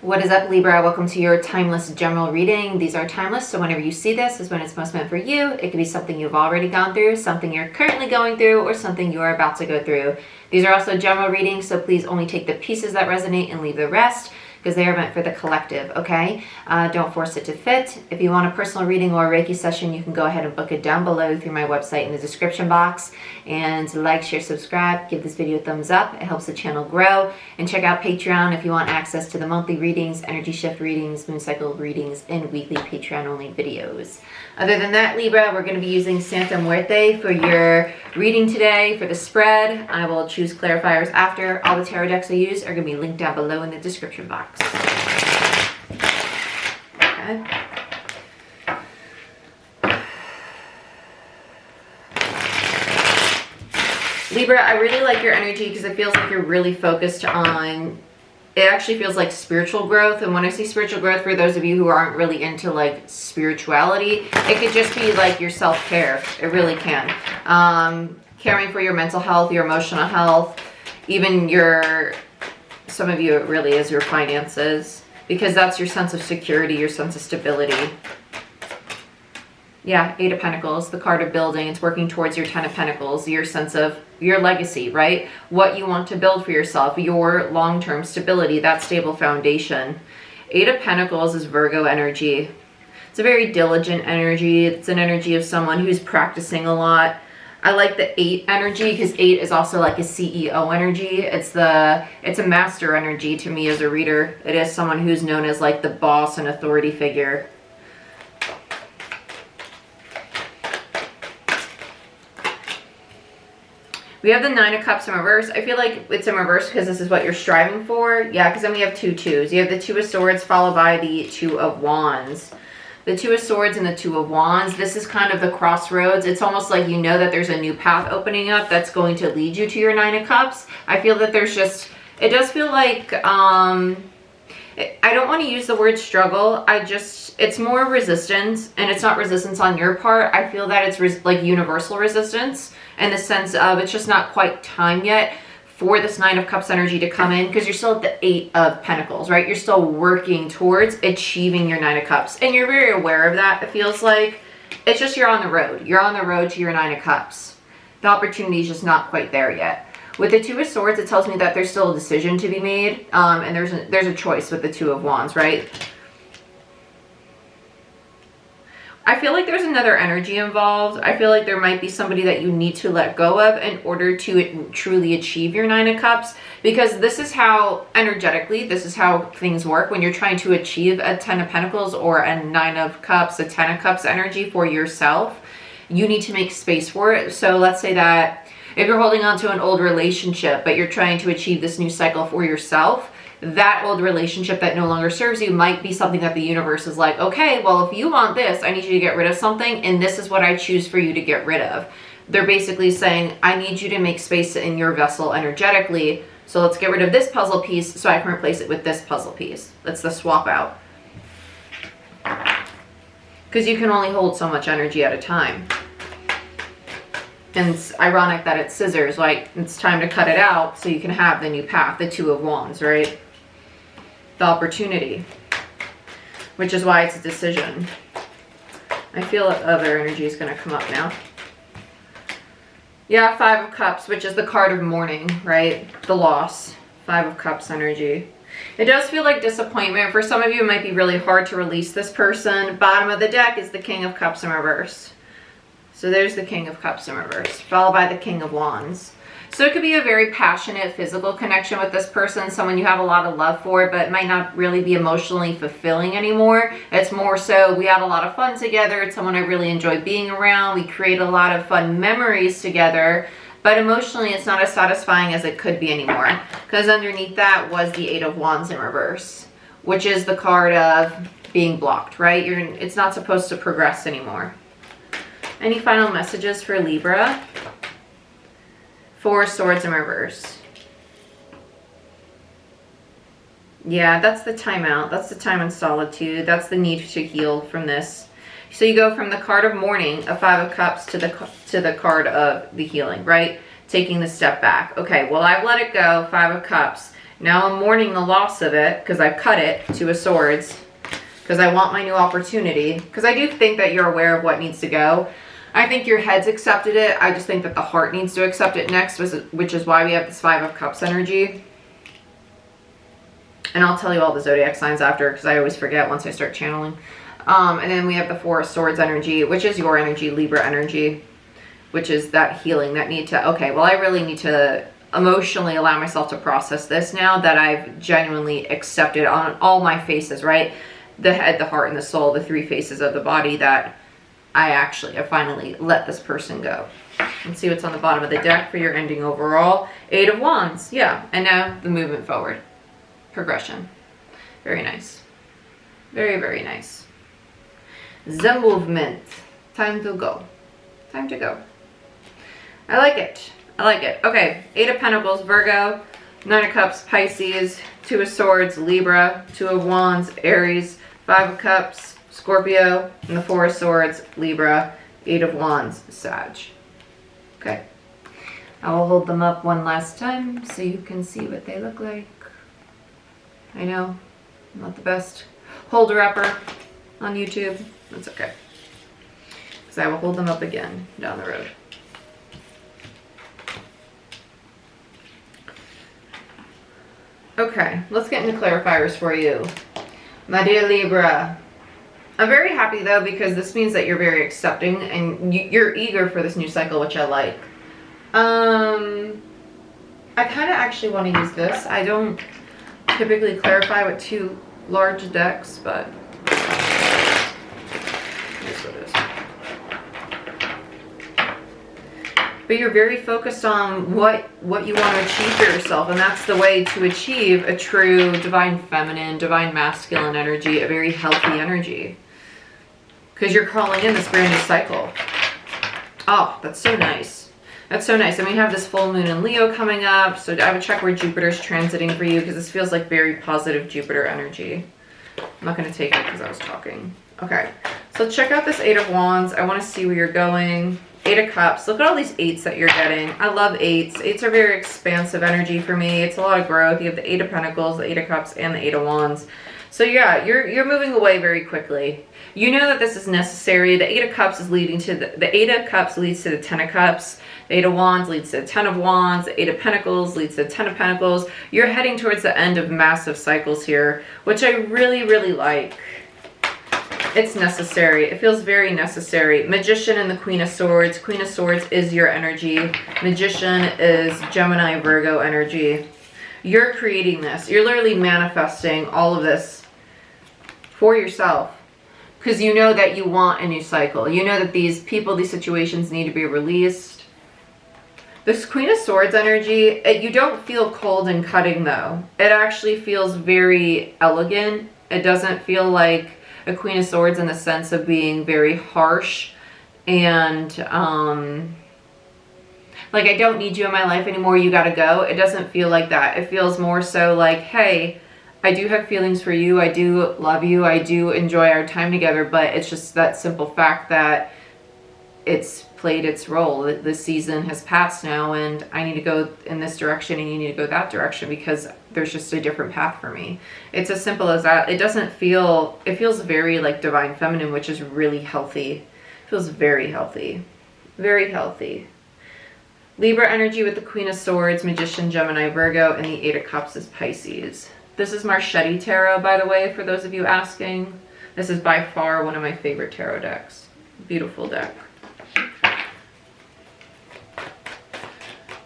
What is up, Libra? Welcome to your timeless general reading. These are timeless, so whenever you see this is when it's most meant for you. It could be something you've already gone through, something you're currently going through, or something you are about to go through. These are also general readings, so please only take the pieces that resonate and leave the rest, because they are meant for the collective, okay? Don't force it to fit. If you want a personal reading or a Reiki session, you can go ahead and book it down below through my website in the description box. And like, share, subscribe, give this video a thumbs up. It helps the channel grow. And check out Patreon if you want access to the monthly readings, energy shift readings, moon cycle readings, and weekly Patreon-only videos. Other than that, Libra, we're going to be using Santa Muerte for your reading today. For the spread, I will choose clarifiers after. All the tarot decks I use are going to be linked down below in the description box. Okay. Libra, I really like your energy because it feels like you're really focused on, it actually feels like spiritual growth. And when I say spiritual growth, for those of you who aren't really into like spirituality, it could just be like your self-care. It really can. Caring for your mental health, your emotional health, even your, some of you it really is your finances, because that's your sense of security, your sense of stability. Yeah, Eight of Pentacles, the card of building. It's working towards your Ten of Pentacles, your sense of your legacy, right? What you want to build for yourself, your long-term stability, that stable foundation. Eight of Pentacles is Virgo energy. It's a very diligent energy. It's an energy of someone who's practicing a lot. I like the 8 energy because 8 is also like a CEO energy. It's a master energy to me as a reader. It is someone who's known as like the boss and authority figure. We have the 9 of Cups in reverse. I feel like it's in reverse because this is what you're striving for. Yeah, because then we have 2 2s. You have the 2 of Swords followed by the 2 of Wands. The 2 of Swords and the 2 of Wands. This is kind of the crossroads. It's almost like you know that there's a new path opening up that's going to lead you to your 9 of Cups. I feel that there's just, it does feel like, I don't want to use the word struggle. It's more resistance, and it's not resistance on your part. I feel that it's like universal resistance in the sense of it's just not quite time yet for this 9 of Cups energy to come in, because you're still at the 8 of Pentacles, right? You're still working towards achieving your 9 of Cups, and you're very aware of that. It feels like it's just you're on the road. You're on the road to your 9 of Cups. The opportunity is just not quite there yet. With the 2 of Swords, it tells me that there's still a decision to be made, and there's a choice with the 2 of Wands, right? I feel like there's another energy involved. I feel like there might be somebody that you need to let go of in order to truly achieve your 9 of Cups, because this is how, energetically, this is how things work when you're trying to achieve a 10 of Pentacles or a 9 of Cups, a 10 of Cups energy for yourself. You need to make space for it. So let's say that if you're holding on to an old relationship, but you're trying to achieve this new cycle for yourself, that old relationship that no longer serves you might be something that the universe is like, okay, well, if you want this, I need you to get rid of something, and this is what I choose for you to get rid of. They're basically saying, I need you to make space in your vessel energetically, so let's get rid of this puzzle piece so I can replace it with this puzzle piece. That's the swap out. Because you can only hold so much energy at a time. And it's ironic that it's scissors, like it's time to cut it out so you can have the new path, the 2 of Wands, right? The opportunity, which is why it's a decision. I feel that other energy is going to come up now. Yeah, 5 of Cups, which is the card of mourning, right? The loss. 5 of Cups energy. It does feel like disappointment. For some of you, it might be really hard to release this person. Bottom of the deck is the King of Cups in reverse. So there's the King of Cups in reverse, followed by the King of Wands. So it could be a very passionate physical connection with this person, someone you have a lot of love for, but might not really be emotionally fulfilling anymore. It's more so, we had a lot of fun together. It's someone I really enjoy being around. We create a lot of fun memories together, but emotionally it's not as satisfying as it could be anymore, because underneath that was the 8 of Wands in reverse, which is the card of being blocked, right? It's not supposed to progress anymore. Any final messages for Libra? 4 of Swords in reverse. Yeah, that's the timeout. That's the time in solitude. That's the need to heal from this. So you go from the card of mourning, a 5 of Cups, to the card of the healing, right? Taking the step back. Okay, well, I've let it go, 5 of Cups. Now I'm mourning the loss of it because I've cut it, Two of Swords, because I want my new opportunity. Because I do think that you're aware of what needs to go. I think your head's accepted it. I just think that the heart needs to accept it next, which is why we have this Five of Cups energy. And I'll tell you all the zodiac signs after because I always forget once I start channeling. And then we have the Four of Swords energy, which is your energy, Libra energy, which is that healing, that need to, okay, well, I really need to emotionally allow myself to process this now that I've genuinely accepted on all my faces, right? The head, the heart, and the soul, the three faces of the body, that I finally let this person go. Let's see what's on the bottom of the deck for your ending overall. Eight of Wands, yeah. And now the movement forward. Progression. Very nice. Very, very nice. The movement. Time to go. Time to go. I like it. I like it. Okay, Eight of Pentacles, Virgo. Nine of Cups, Pisces. Two of Swords, Libra. Two of Wands, Aries. Five of Cups, Scorpio. And the Four of Swords, Libra. Eight of Wands, Sag. Okay. I will hold them up one last time so you can see what they look like. I know, I'm not the best holder-upper on YouTube. That's okay. Because I will hold them up again down the road. Okay, let's get into clarifiers for you. My dear Libra. I'm very happy though because this means that you're very accepting and you're eager for this new cycle, which I like. I kind of actually want to use this. I don't typically clarify with two large decks, but here's what it is. But you're very focused on what you want to achieve for yourself, and that's the way to achieve a true divine feminine, divine masculine energy, a very healthy energy. Because you're calling in this brand new cycle. Oh, that's so nice. That's so nice. And we have this full moon in Leo coming up. So I would check where Jupiter's transiting for you because this feels like very positive Jupiter energy. I'm not going to take it because I was talking. Okay. So check out this Eight of Wands. I want to see where you're going. Eight of Cups. Look at all these eights that you're getting. I love eights. Eights are very expansive energy for me. It's a lot of growth. You have the Eight of Pentacles, the Eight of Cups, and the Eight of Wands. So yeah, you're moving away very quickly. You know that this is necessary. The Eight of Cups is leading to the Eight of Cups leads to the Ten of Cups. The Eight of Wands leads to the Ten of Wands. The Eight of Pentacles leads to the Ten of Pentacles. You're heading towards the end of massive cycles here, which I really, really like. It's necessary. It feels very necessary. Magician and the Queen of Swords. Queen of Swords is your energy. Magician is Gemini, Virgo energy. You're creating this. You're literally manifesting all of this for yourself. Because you know that you want a new cycle. You know that these people, these situations need to be released. This Queen of Swords energy, you don't feel cold and cutting though. It actually feels very elegant. It doesn't feel like a Queen of Swords in the sense of being very harsh and like I don't need you in my life anymore, you gotta go. It doesn't feel like that. It feels more so like, hey, I do have feelings for you. I do love you. I do enjoy our time together, but it's just that simple fact that it's played its role. The season has passed now and I need to go in this direction and you need to go that direction because there's just a different path for me. It's as simple as that. It doesn't feel, it feels very like divine feminine, which is really healthy. It feels very healthy. Very healthy. Libra energy with the Queen of Swords, Magician, Gemini, Virgo, and the Eight of Cups is Pisces. This is Marchetti Tarot, by the way, for those of you asking. This is by far one of my favorite tarot decks. Beautiful deck.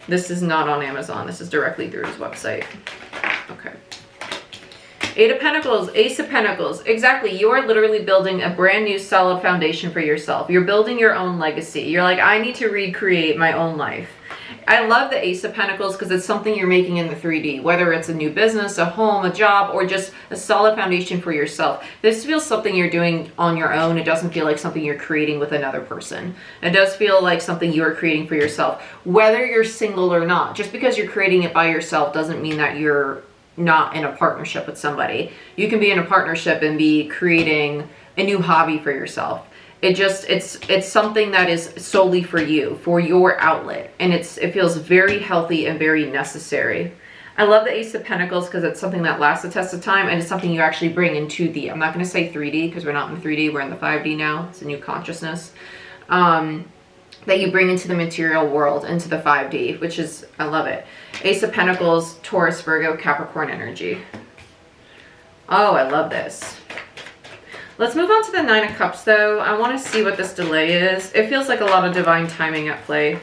This is not on Amazon. This is directly through his website. Okay. Eight of Pentacles, Ace of Pentacles. Exactly. You are literally building a brand new solid foundation for yourself. You're building your own legacy. You're like, I need to recreate my own life. I love the Ace of Pentacles because it's something you're making in the 3D, whether it's a new business, a home, a job, or just a solid foundation for yourself. This feels something you're doing on your own. It doesn't feel like something you're creating with another person. It does feel like something you're creating for yourself, whether you're single or not. Just because you're creating it by yourself doesn't mean that you're not in a partnership with somebody. You can be in a partnership and be creating a new hobby for yourself. It's something that is solely for you, for your outlet. And it feels very healthy and very necessary. I love the Ace of Pentacles because it's something that lasts the test of time, and it's something you actually bring into the, I'm not going to say 3D because we're not in 3D, we're in the 5D now. It's a new consciousness. That you bring into the material world, into the 5D, which is, I love it. Ace of Pentacles, Taurus, Virgo, Capricorn energy. Oh, I love this. Let's move on to the Nine of Cups, though. I want to see what this delay is. It feels like a lot of divine timing at play.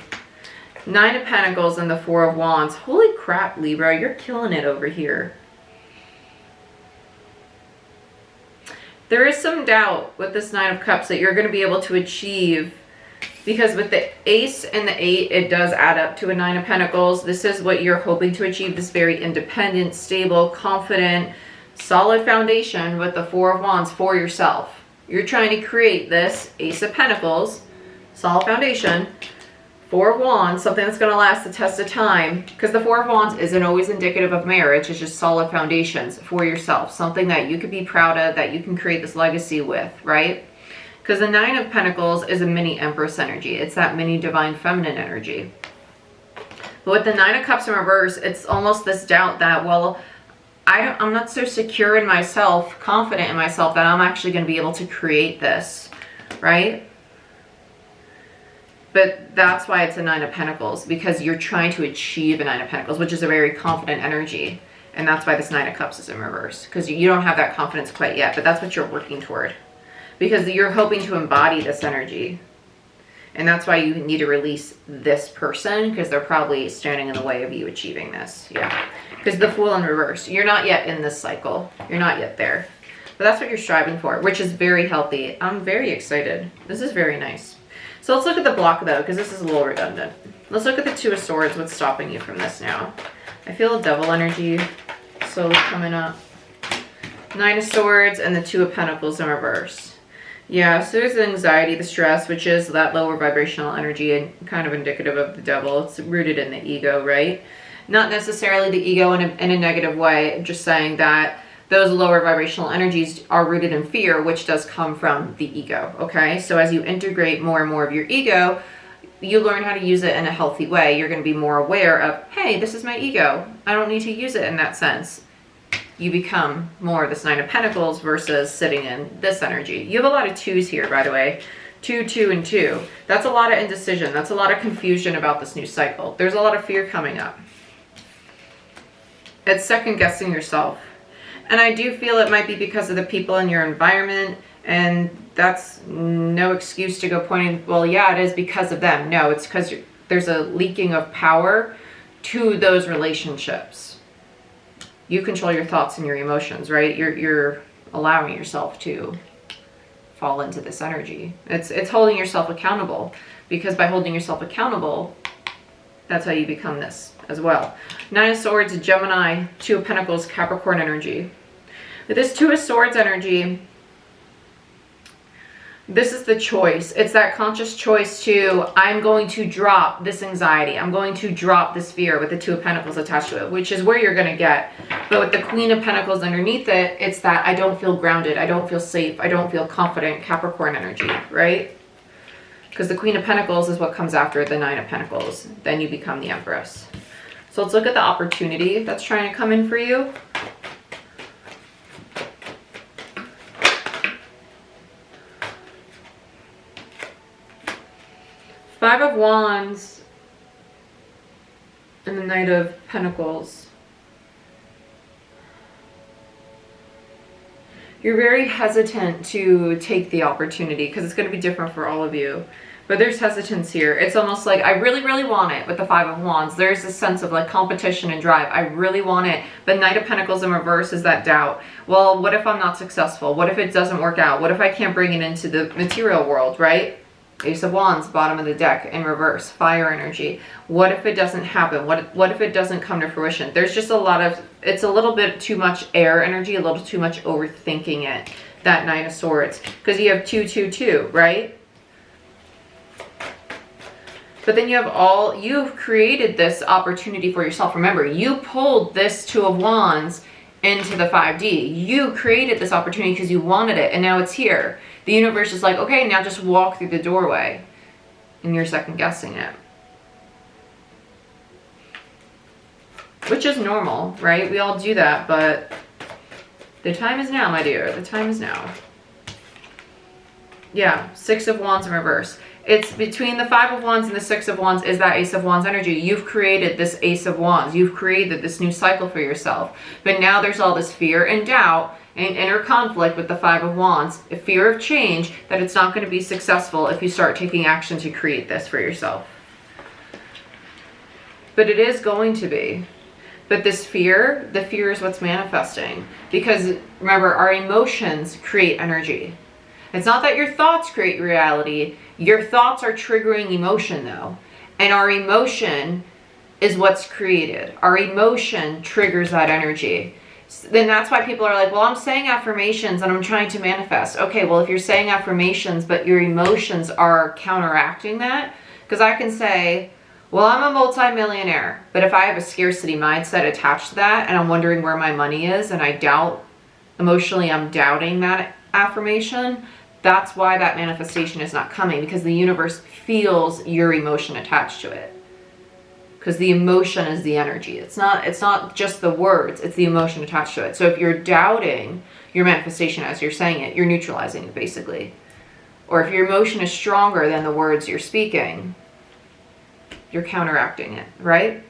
Nine of Pentacles and the Four of Wands. Holy crap, Libra, you're killing it over here. There is some doubt with this Nine of Cups that you're going to be able to achieve, because with the Ace and the 8, it does add up to a Nine of Pentacles. This is what you're hoping to achieve, this very independent, stable, confident, solid foundation with the Four of Wands for yourself. You're trying to create this Ace of Pentacles, solid foundation, Four of Wands, something that's going to last the test of time, because the Four of Wands isn't always indicative of marriage. It's just solid foundations for yourself, something that you could be proud of, that you can create this legacy with, right? Because the Nine of Pentacles is a mini Empress energy. It's that mini Divine Feminine energy. But with the Nine of Cups in reverse, it's almost this doubt that, well, I'm not so secure in myself, confident in myself, that I'm actually going to be able to create this, right? But that's why it's a Nine of Pentacles, because you're trying to achieve a Nine of Pentacles, which is a very confident energy. And that's why this Nine of Cups is in reverse, because you don't have that confidence quite yet, but that's what you're working toward. Because you're hoping to embody this energy. And that's why you need to release this person, because they're probably standing in the way of you achieving this. Yeah. Because the Fool in reverse, you're not yet in this cycle. You're not yet there. But that's what you're striving for, which is very healthy. I'm very excited. This is very nice. So let's look at the block, though, because this is a little redundant. Let's look at the Two of Swords. What's stopping you from this now? I feel a Devil energy slowly coming up. Nine of Swords and the Two of Pentacles in reverse. Yeah, so there's the anxiety, the stress, which is that lower vibrational energy and kind of indicative of the devil. It's rooted in the ego, right? Not necessarily the ego in a negative way, just saying that those lower vibrational energies are rooted in fear, which does come from the ego, okay? So as you integrate more and more of your ego, you learn how to use it in a healthy way. You're going to be more aware of, hey, this is my ego. I don't need to use it in that sense. You become more of this Nine of Pentacles versus sitting in this energy. You have a lot of twos here, by the way. 2, 2, and 2. That's a lot of indecision. That's a lot of confusion about this new cycle. There's a lot of fear coming up. It's second guessing yourself. And I do feel it might be because of the people in your environment, and that's no excuse to go pointing, well, yeah, it is because of them. No, it's because there's a leaking of power to those relationships. You control your thoughts and your emotions, right? You're allowing yourself to fall into this energy. It's holding yourself accountable, because by holding yourself accountable, that's how you become this as well. Nine of Swords, Gemini, Two of Pentacles, Capricorn energy. With this Two of Swords energy, this is the choice. It's that conscious choice to, I'm going to drop this anxiety. I'm going to drop this fear with the Two of Pentacles attached to it, which is where you're going to get. But with the Queen of Pentacles underneath it, it's that I don't feel grounded. I don't feel safe. I don't feel confident. Capricorn energy, right? Because the Queen of Pentacles is what comes after the Nine of Pentacles. Then you become the Empress. So let's look at the opportunity that's trying to come in for you. Five of Wands and the Knight of Pentacles. You're very hesitant to take the opportunity because it's going to be different for all of you. But there's hesitance here. It's almost like, I really, really want it with the Five of Wands. There's this sense of like competition and drive. I really want it. But Knight of Pentacles in reverse is that doubt. Well, what if I'm not successful? What if it doesn't work out? What if I can't bring it into the material world, right? Ace of Wands, bottom of the deck in reverse, fire energy. What if it doesn't happen? What if it doesn't come to fruition? There's just a lot of, it's a little bit too much air energy, a little too much overthinking it, that Nine of Swords. Because you have 2, 2, 2, right? But then you have you've created this opportunity for yourself. Remember, you pulled this Two of Wands into the 5D. You created this opportunity because you wanted it, and now it's here. The universe is like, okay, now just walk through the doorway. And you're second guessing it. which is normal, right? We all do that, but the time is now, my dear. The time is now. Yeah, Six of Wands in reverse. It's between the Five of Wands and the Six of Wands is that Ace of Wands energy. You've created this Ace of Wands. You've created this new cycle for yourself. But now there's all this fear and doubt and inner conflict with the Five of Wands, a fear of change, that it's not going to be successful if you start taking action to create this for yourself. But it is going to be. But this fear, the fear is what's manifesting. Because remember, our emotions create energy. It's not that your thoughts create reality. Your thoughts are triggering emotion though. And our emotion is what's created. Our emotion triggers that energy. Then that's why people are like, well, I'm saying affirmations and I'm trying to manifest. Okay, well, if you're saying affirmations, but your emotions are counteracting that, because I can say, well, I'm a multimillionaire, but if I have a scarcity mindset attached to that and I'm wondering where my money is and I doubt, emotionally I'm doubting that affirmation, that's why that manifestation is not coming, because the universe feels your emotion attached to it. Because the emotion is the energy. It's not just the words, it's the emotion attached to it. So if you're doubting your manifestation as you're saying it, you're neutralizing it basically. Or if your emotion is stronger than the words you're speaking, you're counteracting it, right?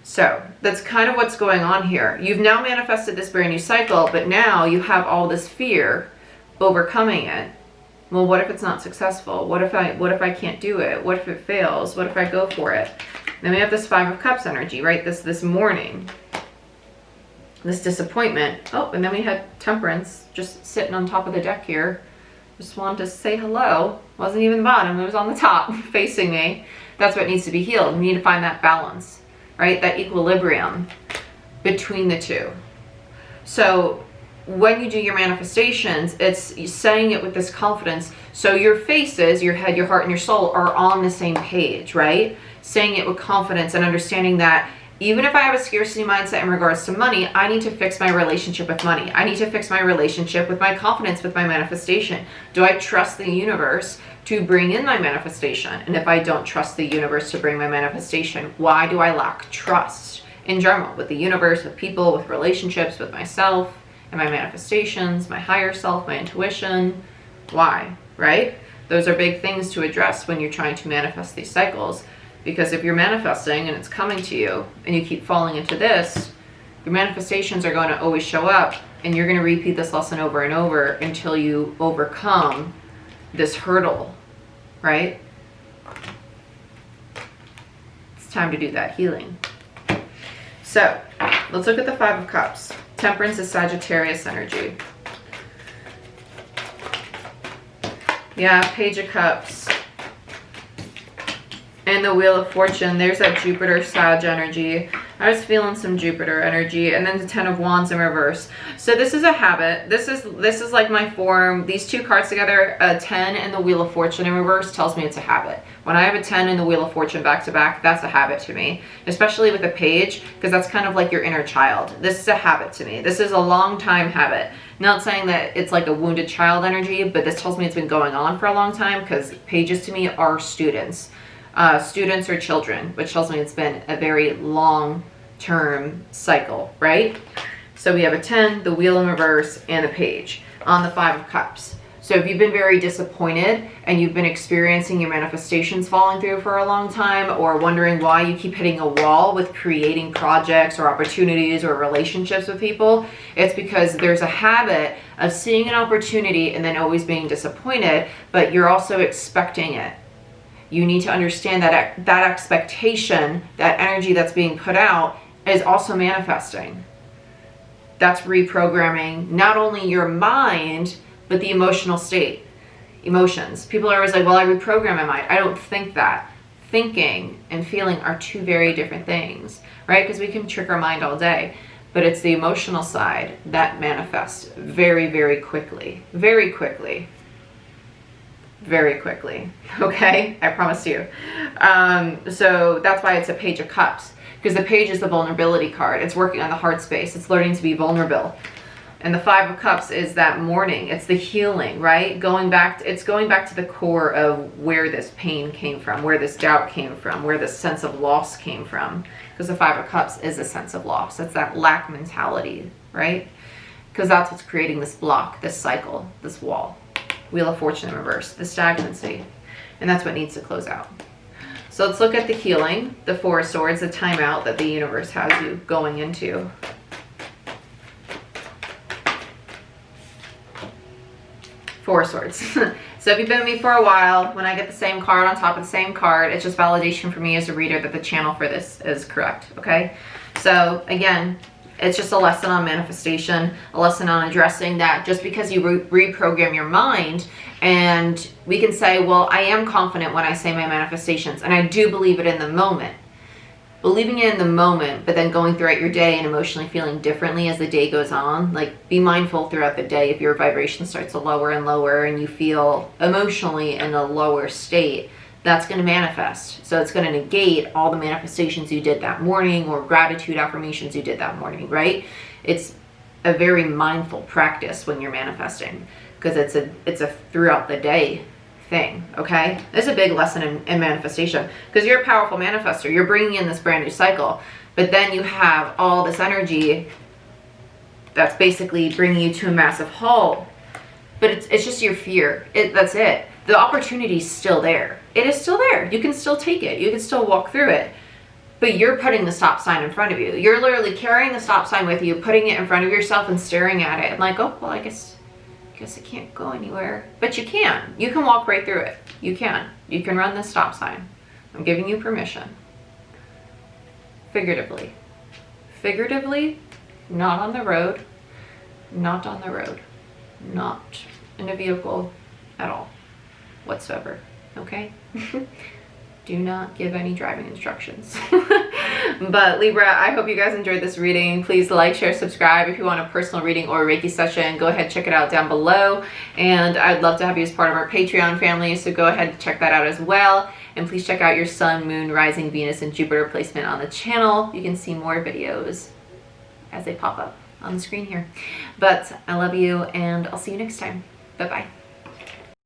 So that's kind of what's going on here. You've now manifested this brand new cycle, but now you have all this fear overcoming it. Well, what if it's not successful? What if I can't do it? What if it fails? What if I go for it? Then we have this Five of Cups energy, right? This mourning, this disappointment. Oh, and then we had Temperance just sitting on top of the deck here. Just wanted to say hello. Wasn't even the bottom, it was on the top facing me. That's what needs to be healed. We need to find that balance, right? That equilibrium between the two. So when you do your manifestations, it's saying it with this confidence. So your faces, your head, your heart, and your soul are on the same page, right? Saying it with confidence and understanding that even if I have a scarcity mindset in regards to money, I need to fix my relationship with money. I need to fix my relationship with my confidence, with my manifestation. Do I trust the universe to bring in my manifestation? And if I don't trust the universe to bring my manifestation, why do I lack trust in general with the universe, with people, with relationships, with myself, and my manifestations, my higher self, my intuition? Why, right? Those are big things to address when you're trying to manifest these cycles. Because if you're manifesting and it's coming to you and you keep falling into this, your manifestations are going to always show up and you're going to repeat this lesson over and over until you overcome this hurdle, right? It's time to do that healing. So let's look at the Five of Cups. Temperance is Sagittarius energy. Yeah, Page of Cups. And the Wheel of Fortune, there's that Jupiter Sag energy. I was feeling some Jupiter energy. And then the Ten of Wands in reverse. So this is a habit. This is like my form. These two cards together, a 10 and the Wheel of Fortune in reverse, tells me it's a habit. When I have a 10 and the Wheel of Fortune back to back, that's a habit to me. Especially with a page, because that's kind of like your inner child. This is a habit to me. This is a long time habit. Not saying that it's like a wounded child energy, but this tells me it's been going on for a long time, because pages to me are students. Students or children, which tells me it's been a very long-term cycle, right? So we have a 10, the Wheel in reverse, and the Page on the Five of Cups. So if you've been very disappointed and you've been experiencing your manifestations falling through for a long time, or wondering why you keep hitting a wall with creating projects or opportunities or relationships with people, it's because there's a habit of seeing an opportunity and then always being disappointed, but you're also expecting it. You need to understand that that expectation, that energy that's being put out, is also manifesting. That's reprogramming not only your mind, but the emotional state. Emotions. People are always like, well, I reprogram my mind. I don't think that. Thinking and feeling are two very different things, right? Because we can trick our mind all day. But it's the emotional side that manifests very, very quickly. Very quickly. Very quickly, okay? I promise you. So that's why it's a Page of Cups, because the Page is the vulnerability card. It's working on the heart space. It's learning to be vulnerable. And the Five of Cups is that mourning. It's the healing, right? It's going back to the core of where this pain came from, where this doubt came from, where this sense of loss came from. Because the Five of Cups is a sense of loss. It's that lack mentality, right? Because that's what's creating this block, this cycle, this wall. Wheel of Fortune in reverse, the stagnancy. And that's what needs to close out. So let's look at the healing, the Four of Swords, the timeout that the universe has you going into. Four of Swords. So if you've been with me for a while, when I get the same card on top of the same card, it's just validation for me as a reader that the channel for this is correct, okay? So again, it's just a lesson on manifestation, a lesson on addressing that just because you reprogram your mind, and we can say, well, I am confident when I say my manifestations, and I do believe it in the moment. Believing it in the moment, but then going throughout your day and emotionally feeling differently as the day goes on. Like, be mindful throughout the day if your vibration starts to lower and lower and you feel emotionally in a lower state, that's going to manifest. So it's going to negate all the manifestations you did that morning or gratitude affirmations you did that morning, right? It's a very mindful practice when you're manifesting, because it's a throughout the day thing, okay? It's a big lesson in manifestation, because you're a powerful manifester. You're bringing in this brand new cycle, but then you have all this energy that's basically bringing you to a massive halt, but it's just your fear. That's it. The opportunity's still there. It is still there. You can still take it. You can still walk through it, but you're putting the stop sign in front of you. You're literally carrying the stop sign with you, putting it in front of yourself and staring at it and like, oh, well, I guess it can't go anywhere. But you can. You can walk right through it. You can. You can run the stop sign. I'm giving you permission. Figuratively. Figuratively, not on the road. Not on the road. Not in a vehicle at all. Whatsoever. Okay? Do not give any driving instructions. But Libra, I hope you guys enjoyed this reading. Please like, share, subscribe. If you want a personal reading or a Reiki session, go ahead, check it out down below. And I'd love to have you as part of our Patreon family, so go ahead and check that out as well. And please check out your Sun, Moon, Rising, Venus, and Jupiter placement on the channel. You can see more videos as they pop up on the screen here. But I love you, and I'll see you next time. Bye-bye.